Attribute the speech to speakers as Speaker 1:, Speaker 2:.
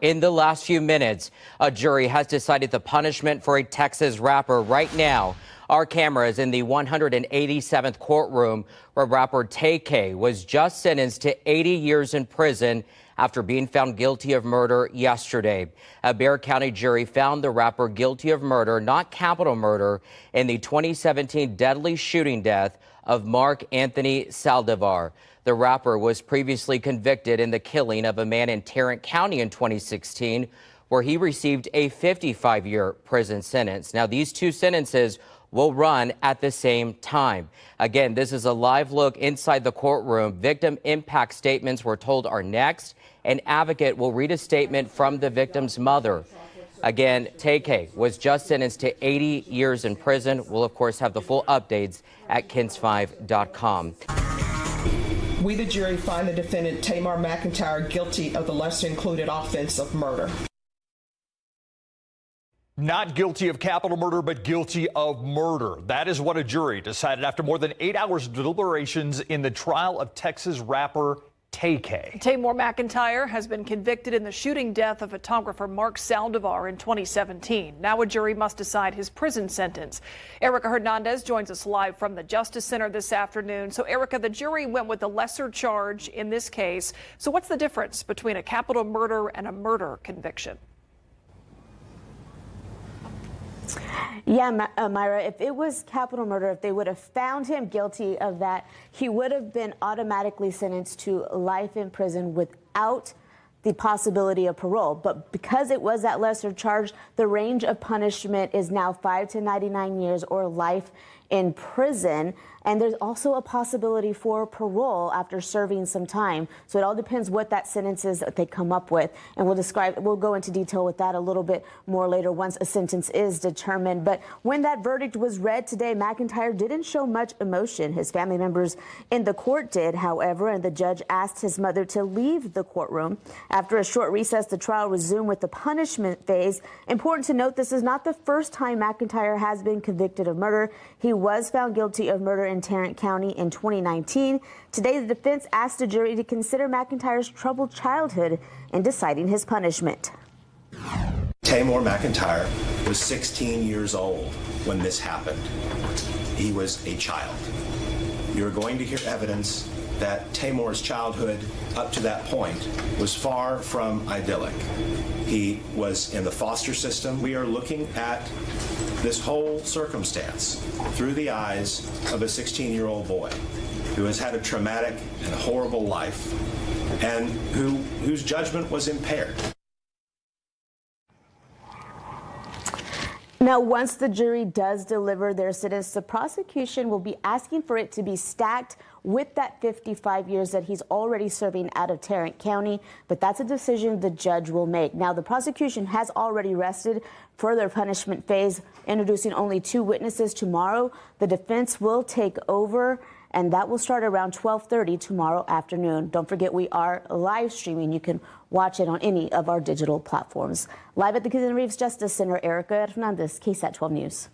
Speaker 1: In the last few minutes, a jury has decided the punishment for a Texas rapper. Right now, our camera is in the 187th courtroom where rapper Tay-K was just sentenced to 80 years in prison after being found guilty of murder yesterday. A Bexar County jury found the rapper guilty of murder, not capital murder, in the 2017 deadly shooting death of Mark Anthony Saldivar. The rapper was previously convicted in the killing of a man in Tarrant County in 2016, where he received a 55-year prison sentence. Now, these two sentences will run at the same time. Again, this is a live look inside the courtroom. Victim impact statements, we're told, are next. An advocate will read a statement from the victim's mother. Again, Tay-K was just sentenced to 80 years in prison. We'll, of course, have the full updates at kins5.com.
Speaker 2: We, the jury, find the defendant Tamar McIntyre guilty of the lesser included offense of murder.
Speaker 3: Not guilty of capital murder, but guilty of murder. That is what a jury decided after more than 8 hours of deliberations in the trial of Texas rapper Tay-K.
Speaker 4: Tamar McIntyre has been convicted in the shooting death of photographer Mark Saldivar in 2017. Now a jury must decide his prison sentence. Erica Hernandez joins us live from the Justice Center this afternoon. So, Erica, the jury went with the lesser charge in this case. So what's the difference between a capital murder and a murder conviction?
Speaker 5: Yeah, Myra, if it was capital murder, if they would have found him guilty of that, he would have been automatically sentenced to life in prison without the possibility of parole. But because it was that lesser charge, the range of punishment is now 5 to 99 years or life in prison. And there's also a possibility for parole after serving some time. So it all depends what that sentence is that they come up with. And we'll go into detail with that a little bit more later once a sentence is determined. But when that verdict was read today, McIntyre didn't show much emotion. His family members in the court did, however, and the judge asked his mother to leave the courtroom. After a short recess, the trial resumed with the punishment phase. Important to note, this is not the first time McIntyre has been convicted of murder. He was found guilty of murder in Tarrant County in 2019. Today, the defense asked the jury to consider McIntyre's troubled childhood in deciding his punishment.
Speaker 6: Tamar McIntyre was 16 years old when this happened. He was a child. You're going to hear evidence that Tamar's childhood up to that point was far from idyllic. He was in the foster system. We are looking at this whole circumstance through the eyes of a 16-year-old boy who has had a traumatic and horrible life and whose judgment was impaired.
Speaker 5: Now, once the jury does deliver their sentence, the prosecution will be asking for it to be stacked with that 55 years that he's already serving out of Tarrant County. But that's a decision the judge will make. Now, the prosecution has already rested for their punishment phase, introducing only 2 witnesses tomorrow. The defense will take over, and that will start around 12:30 tomorrow afternoon. Don't forget, we are live streaming. You can watch it on any of our digital platforms. Live at the Kins and Reeves Justice Center, Erica Hernandez, KSAT 12 News.